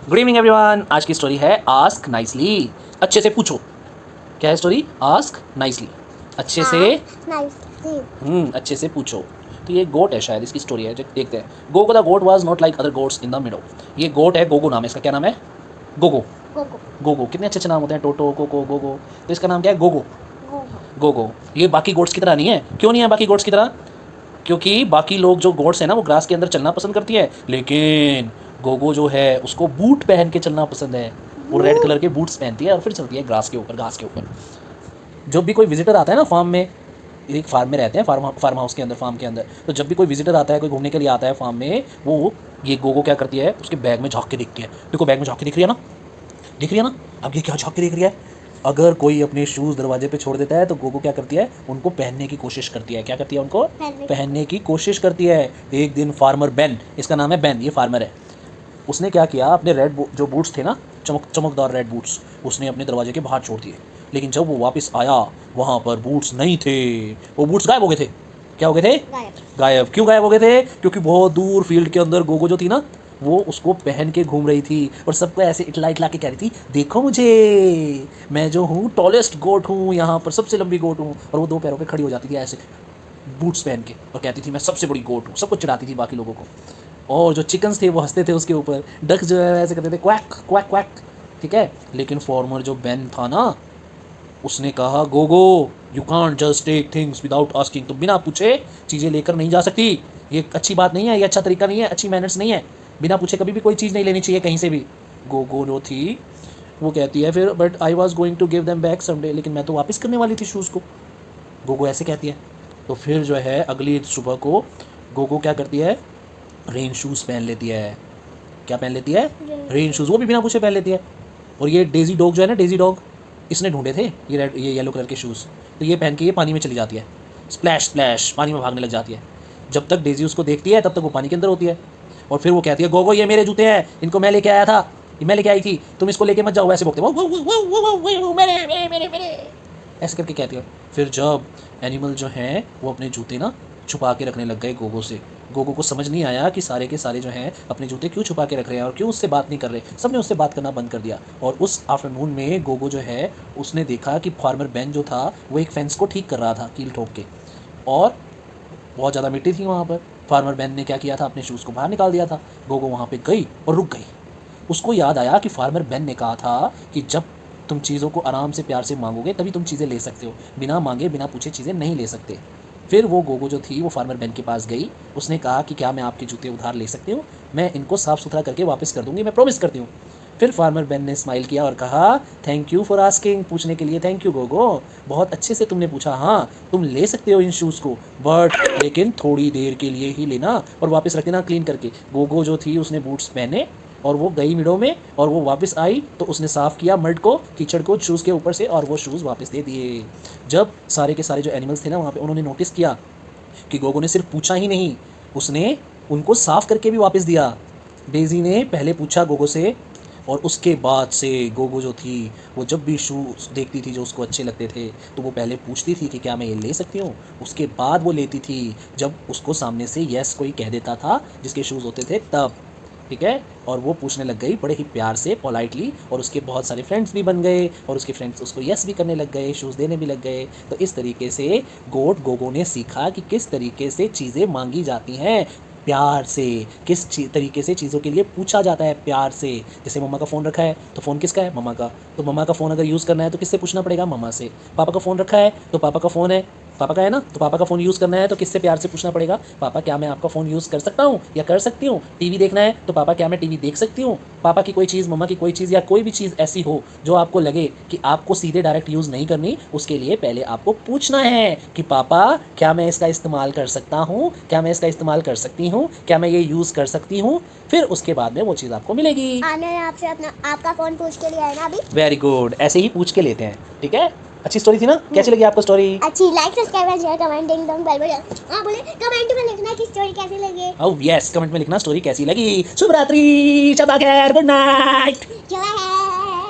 Good evening everyone. आज की story है आस्क नाइसली। अच्छे से पूछो। क्या है स्टोरी? Ask nicely. अच्छे से अच्छे से पूछो। तो ये गोट है, शायद इसकी स्टोरी है जो देखते हैं। Gogo the goat was not like other goats in the meadow. ये गोट है, गोगो नाम है इसका। क्या नाम है? गोगो। गोगो कितने अच्छे अच्छे नाम होते हैं, टोटो, कोको, गोगो। तो इसका नाम क्या है? गोगो। गोगो। ये बाकी गोट्स की तरह नहीं है। क्यों नहीं है बाकी गोट्स की तरह? क्योंकि बाकी लोग जो गोट्स हैं ना, वो ग्रास के अंदर चलना पसंद करती है, लेकिन गोगो जो है उसको बूट पहन के चलना पसंद है। वो रेड कलर के बूट्स पहनती है और फिर चलती है ग्रास के ऊपर, घास के ऊपर। जब भी कोई विजिटर आता है ना फार्म में, एक फार्म में रहते हैं, फार्म हाउस के अंदर, फार्म के अंदर, तो जब भी कोई विजिटर आता है, कोई घूमने के लिए आता है फार्म में, वो ये गोगो क्या करती है, उसके बैग में झाँक के देखती है। देखो बैग में झाँक के दिख रही है ना, दिख रही है ना? अब ये क्या झाँक के देख रही है? अगर कोई अपने शूज़ दरवाजे पे छोड़ देता है तो गोगो क्या करती है, उनको पहनने की कोशिश करती है। क्या करती है? उनको पहनने की कोशिश करती है। एक दिन फार्मर बेन, इसका नाम है बेन, ये फार्मर है, उसने क्या किया, अपने जो बूट्स थे ना, चमकदार रेड बूट्स, उसने अपने दरवाजे के बाहर छोड़ दिए। लेकिन जब वो वापस आया, वहाँ पर बूट्स नहीं थे। वो बूट्स गायब हो गए थे। क्या हो गए थे? गायब। क्यों गायब हो गए थे? क्योंकि बहुत दूर फील्ड के अंदर गोगो जो थी ना, वो उसको पहन के घूम रही थी और सबको ऐसे इटला इटला के कह रही थी, देखो मुझे, मैं जो हूँ टॉलेस्ट गोट हूँ, यहाँ पर सबसे लंबी गोट हूँ। और वो दो पैरों पे खड़ी हो जाती थी ऐसे बूट्स पहन के और कहती थी मैं सबसे बड़ी गोट हूँ। सबको चिढ़ाती थी बाकी लोगों को। और जो चिकन्स थे वो हंसते थे उसके ऊपर। डक जो है ऐसे करते थे क्वैक क्वैक क्वैक। ठीक है। लेकिन फॉर्मर जो बेन था ना, उसने कहा Gogo you can't just take things without asking. तो बिना पूछे चीज़ें लेकर नहीं जा सकती। ये अच्छी बात नहीं है, ये अच्छा तरीका नहीं है, अच्छी मैनर्स नहीं है। बिना पूछे कभी भी कोई चीज़ नहीं लेनी चाहिए कहीं से भी। गोगो जो थी वो कहती है फिर, but I was going to give them back someday, लेकिन मैं तो वापस करने वाली थी शूज़ को। गोगो ऐसे कहती है। तो फिर जो है अगली सुबह को गोगो क्या करती है, रेन शूज़ पहन लेती है। क्या पहन लेती है? Rain shoes. वो भी बिना पूछे पहन लेती है। और ये डेजी डॉग जो है ना, डेजी डॉग, इसने ढूंढे थे ये येलो कलर के शूज़। तो ये पहन के ये पानी में चली जाती है, स्प्लैश स्प्लैश पानी में भागने लग जाती है। जब तक डेजी उसको देखती है तब तक वो पानी के अंदर होती है। और फिर वो कहती है गोगो ये मेरे जूते हैं, इनको मैं लेके आया था, ये मैं लेके आई थी, तुम इसको लेके मत जाओ। ऐसे बोलते ऐसे करके कहती है। फिर जब एनिमल जो हैं वो अपने जूते ना छुपा के रखने लग गए गोगो से। गोगो को समझ नहीं आया कि सारे के सारे जो हैं अपने जूते क्यों छुपा के रख रहे हैं और क्यों उससे बात नहीं कर रहे। सबने उससे बात करना बंद कर दिया। और उस आफ्टरनून में गोगो जो है उसने देखा कि फार्मर बेन जो था वो एक फेंस को ठीक कर रहा था कील ठोक के, और बहुत ज़्यादा मिट्टी थी वहाँ पर। फार्मर बेन ने क्या किया था, अपने शूज़ को बाहर निकाल दिया था। गोगो वहाँ पर गई और रुक गई। उसको याद आया कि फार्मर बेन ने कहा था कि जब तुम चीज़ों को आराम से प्यार से मांगोगे तभी तुम चीज़ें ले सकते हो, बिना मांगे बिना पूछे चीज़ें नहीं ले सकते। फिर वो गोगो जो थी वो फार्मर बेन के पास गई। उसने कहा कि क्या मैं आपके जूते उधार ले सकती हूँ? मैं इनको साफ़ सुथरा करके वापस कर दूँगी, मैं प्रॉमिस करती हूँ। फिर फार्मर बेन ने स्माइल किया और कहा थैंक यू फॉर आस्किंग, पूछने के लिए थैंक यू गोगो, बहुत अच्छे से तुमने पूछा। हाँ तुम ले सकते हो इन शूज़ को, बट लेकिन थोड़ी देर के लिए ही लेना और वापस रख देना क्लीन करके। गोगो जो थी उसने बूट्स पहने और वो गई मिडो में, और वो वापस आई तो उसने साफ़ किया मड को, कीचड़ को शूज़ के ऊपर से, और वो शूज़ वापस दे दिए। जब सारे के सारे जो एनिमल्स थे ना वहाँ पे, उन्होंने नोटिस किया कि गोगो ने सिर्फ पूछा ही नहीं, उसने उनको साफ़ करके भी वापस दिया। डेज़ी ने पहले पूछा गोगो से, और उसके बाद से गोगो जो थी वो जब भी शूज़ देखती थी जो उसको अच्छे लगते थे तो वो पहले पूछती थी कि क्या मैं ये ले सकती हूँ, उसके बाद वो लेती थी जब उसको सामने से यस कोई कह देता था जिसके शूज़ होते थे तब। ठीक है। और वो पूछने लग गई बड़े ही प्यार से, पोलाइटली, और उसके बहुत सारे फ्रेंड्स भी बन गए और उसके फ्रेंड्स उसको यस भी करने लग गए, शूज़ देने भी लग गए। तो इस तरीके से गोगो ने सीखा कि किस तरीके से चीज़ें मांगी जाती हैं प्यार से, किस तरीके से चीज़ों के लिए पूछा जाता है प्यार से। जैसे मम्मा का फ़ोन रखा है तो फ़ोन किसका है? मम्मा का। तो मम्मा का फ़ोन अगर यूज़ करना है तो किससे पूछना पड़ेगा? मम्मा से। पापा का फ़ोन रखा है तो पापा का फ़ोन है, पापा का है ना, तो पापा का फ़ोन यूज़ करना है तो किससे प्यार से पूछना पड़ेगा? पापा क्या मैं आपका फ़ोन यूज़ कर सकता हूँ या कर सकती हूँ? टीवी देखना है तो पापा क्या मैं टीवी देख सकती हूँ? पापा की कोई चीज़, मम्मा की कोई चीज़, या कोई भी चीज़ ऐसी हो जो आपको लगे कि आपको सीधे डायरेक्ट यूज़ नहीं करनी, उसके लिए पहले आपको पूछना है कि पापा क्या मैं इसका इस्तेमाल कर सकता हूँ, क्या मैं इसका इस्तेमाल कर सकती हूँ, क्या मैं ये यूज़ कर सकती हूँ? फिर उसके बाद में वो चीज़ आपको मिलेगी। मैंने आपसे आपका फ़ोन पूछ के लिया है ना अभी। वेरी गुड, ऐसे ही पूछ के लेते हैं। ठीक है। अच्छी स्टोरी थी ना? कैसी लगी आपको स्टोरी? अच्छी। Like subscribe share comment ding dong bell बजाओ। हाँ बोले कमेंट में लिखना कि स्टोरी कैसी लगी। ओह यस, कमेंट में लिखना स्टोरी कैसी लगी। शुभ रात्रि, शब्बा खैर, गुड नाइट।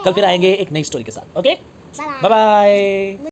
कल फिर आएंगे एक नई स्टोरी के साथ। Okay, bye bye.